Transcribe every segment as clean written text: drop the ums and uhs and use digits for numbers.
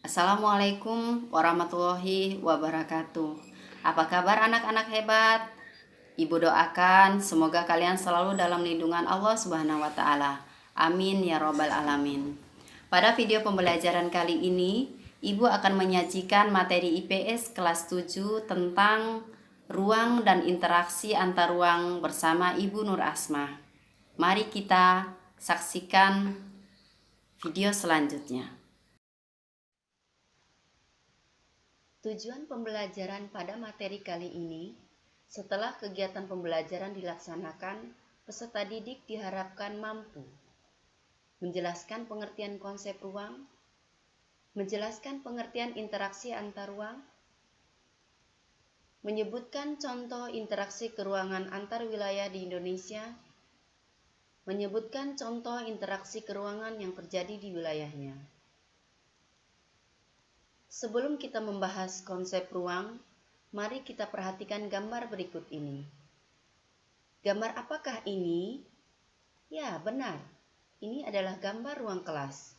Assalamualaikum warahmatullahi wabarakatuh. Apa kabar anak-anak hebat? Ibu doakan semoga kalian selalu dalam lindungan Allah Subhanahu wa taala. Amin ya robbal alamin. Pada video pembelajaran kali ini, Ibu akan menyajikan materi IPS kelas 7 tentang ruang dan interaksi antar ruang bersama Ibu Nur Asma. Mari kita saksikan video selanjutnya. Tujuan pembelajaran pada materi kali ini, setelah kegiatan pembelajaran dilaksanakan, peserta didik diharapkan mampu menjelaskan pengertian konsep ruang, menjelaskan pengertian interaksi antar ruang, menyebutkan contoh interaksi keruangan antar wilayah di Indonesia, menyebutkan contoh interaksi keruangan yang terjadi di wilayahnya. Sebelum kita membahas konsep ruang, mari kita perhatikan gambar berikut ini. Gambar apakah ini? Ya, benar. Ini adalah gambar ruang kelas.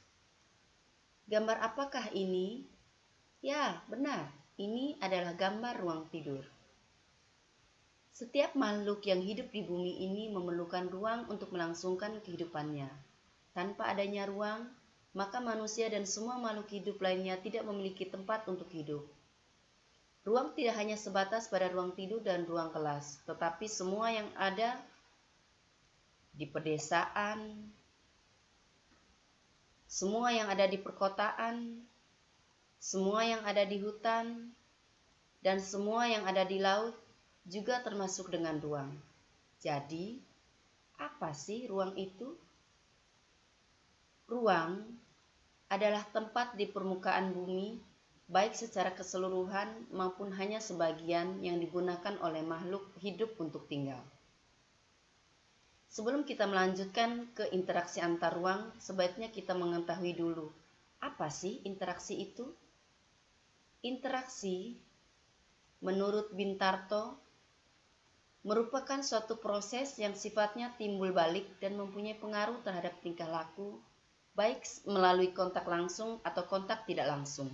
Gambar apakah ini? Ya, benar. Ini adalah gambar ruang tidur. Setiap makhluk yang hidup di bumi ini memerlukan ruang untuk melangsungkan kehidupannya. Tanpa adanya ruang, maka manusia dan semua makhluk hidup lainnya tidak memiliki tempat untuk hidup. Ruang tidak hanya sebatas pada ruang tidur dan ruang kelas, tetapi semua yang ada di pedesaan, semua yang ada di perkotaan, semua yang ada di hutan, dan semua yang ada di laut juga termasuk dengan ruang. Jadi, apa sih ruang itu? Ruang adalah tempat di permukaan bumi, baik secara keseluruhan maupun hanya sebagian yang digunakan oleh makhluk hidup untuk tinggal. Sebelum kita melanjutkan ke interaksi antar ruang, sebaiknya kita mengetahui dulu, apa sih interaksi itu? Interaksi, menurut Bintarto, merupakan suatu proses yang sifatnya timbul balik dan mempunyai pengaruh terhadap tingkah laku, baik melalui kontak langsung atau kontak tidak langsung.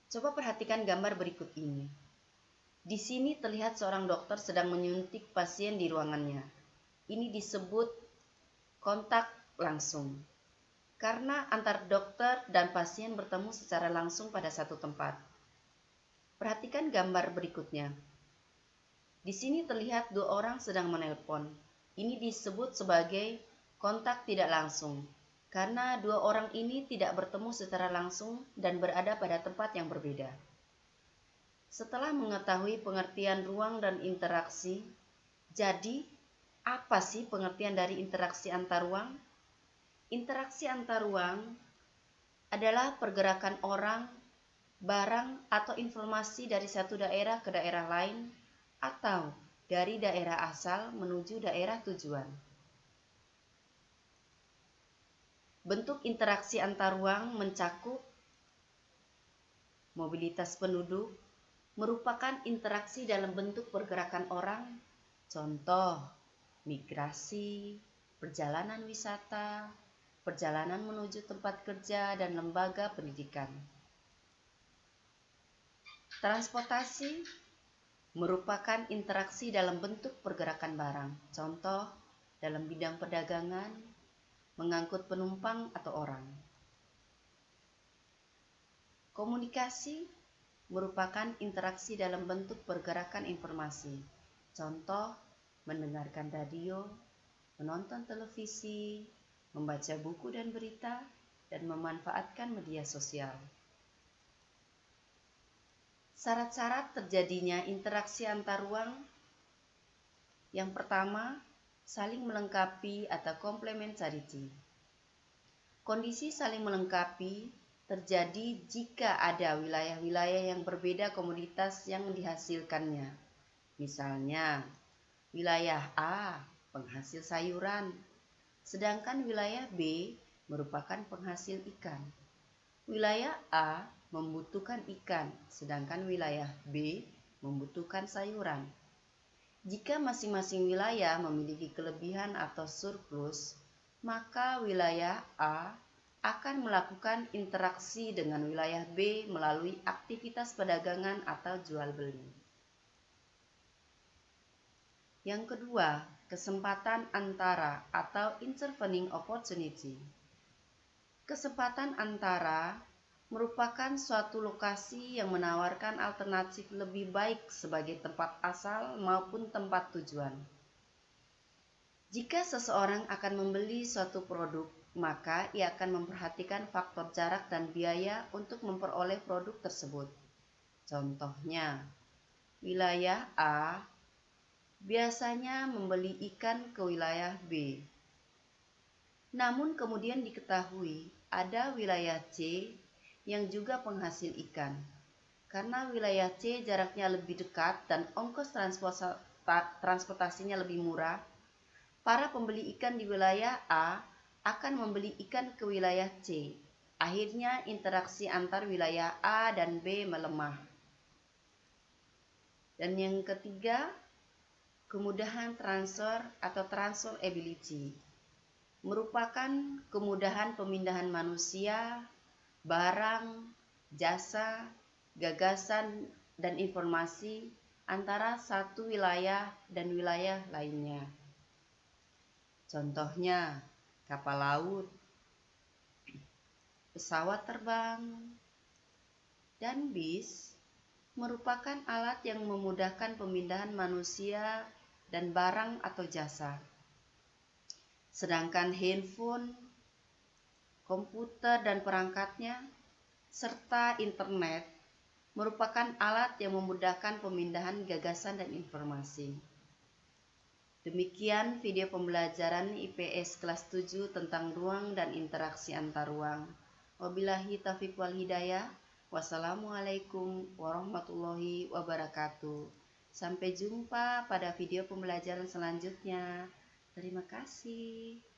Coba perhatikan gambar berikut ini. Di sini terlihat seorang dokter sedang menyuntik pasien di ruangannya. Ini disebut kontak langsung, karena antar dokter dan pasien bertemu secara langsung pada satu tempat. Perhatikan gambar berikutnya. Di sini terlihat dua orang sedang menelpon. Ini disebut sebagai kontak tidak langsung, karena dua orang ini tidak bertemu secara langsung dan berada pada tempat yang berbeda. Setelah mengetahui pengertian ruang dan interaksi, jadi apa sih pengertian dari interaksi antar ruang? Interaksi antar ruang adalah pergerakan orang, barang, atau informasi dari satu daerah ke daerah lain, atau dari daerah asal menuju daerah tujuan. Bentuk interaksi antar ruang mencakup mobilitas penduduk, merupakan interaksi dalam bentuk pergerakan orang, contoh migrasi, perjalanan wisata, perjalanan menuju tempat kerja dan lembaga pendidikan. Transportasi merupakan interaksi dalam bentuk pergerakan barang, contoh dalam bidang perdagangan, mengangkut penumpang atau orang. Komunikasi merupakan interaksi dalam bentuk pergerakan informasi, contoh mendengarkan radio, menonton televisi, membaca buku dan berita, dan memanfaatkan media sosial. Syarat-syarat terjadinya interaksi antar ruang. Yang pertama, saling melengkapi atau complementarity. Kondisi saling melengkapi terjadi jika ada wilayah-wilayah yang berbeda komoditas yang dihasilkannya. Misalnya, wilayah A penghasil sayuran, sedangkan wilayah B merupakan penghasil ikan. Wilayah A membutuhkan ikan, sedangkan wilayah B membutuhkan sayuran. Jika masing-masing wilayah memiliki kelebihan atau surplus, maka wilayah A akan melakukan interaksi dengan wilayah B melalui aktivitas perdagangan atau jual beli. Yang kedua, kesempatan antara atau intervening opportunity. Kesempatan antara merupakan suatu lokasi yang menawarkan alternatif lebih baik sebagai tempat asal maupun tempat tujuan. Jika seseorang akan membeli suatu produk, maka ia akan memperhatikan faktor jarak dan biaya untuk memperoleh produk tersebut. Contohnya, wilayah A biasanya membeli ikan ke wilayah B. Namun kemudian diketahui ada wilayah C yang juga penghasil ikan. Karena wilayah C jaraknya lebih dekat dan ongkos transportasinya lebih murah, para pembeli ikan di wilayah A akan membeli ikan ke wilayah C. Akhirnya interaksi antar wilayah A dan B melemah. Dan yang ketiga, kemudahan transfer atau transfer ability merupakan kemudahan pemindahan manusia, barang, jasa, gagasan, dan informasi antara satu wilayah dan wilayah lainnya. Contohnya, kapal laut, pesawat terbang, dan bis merupakan alat yang memudahkan pemindahan manusia dan barang atau jasa. Sedangkan handphone, komputer dan perangkatnya, serta internet merupakan alat yang memudahkan pemindahan gagasan dan informasi. Demikian video pembelajaran IPS kelas 7 tentang ruang dan interaksi antar ruang. Wabillahi taufiq wal hidayah. Wassalamualaikum warahmatullahi wabarakatuh. Sampai jumpa pada video pembelajaran selanjutnya. Terima kasih.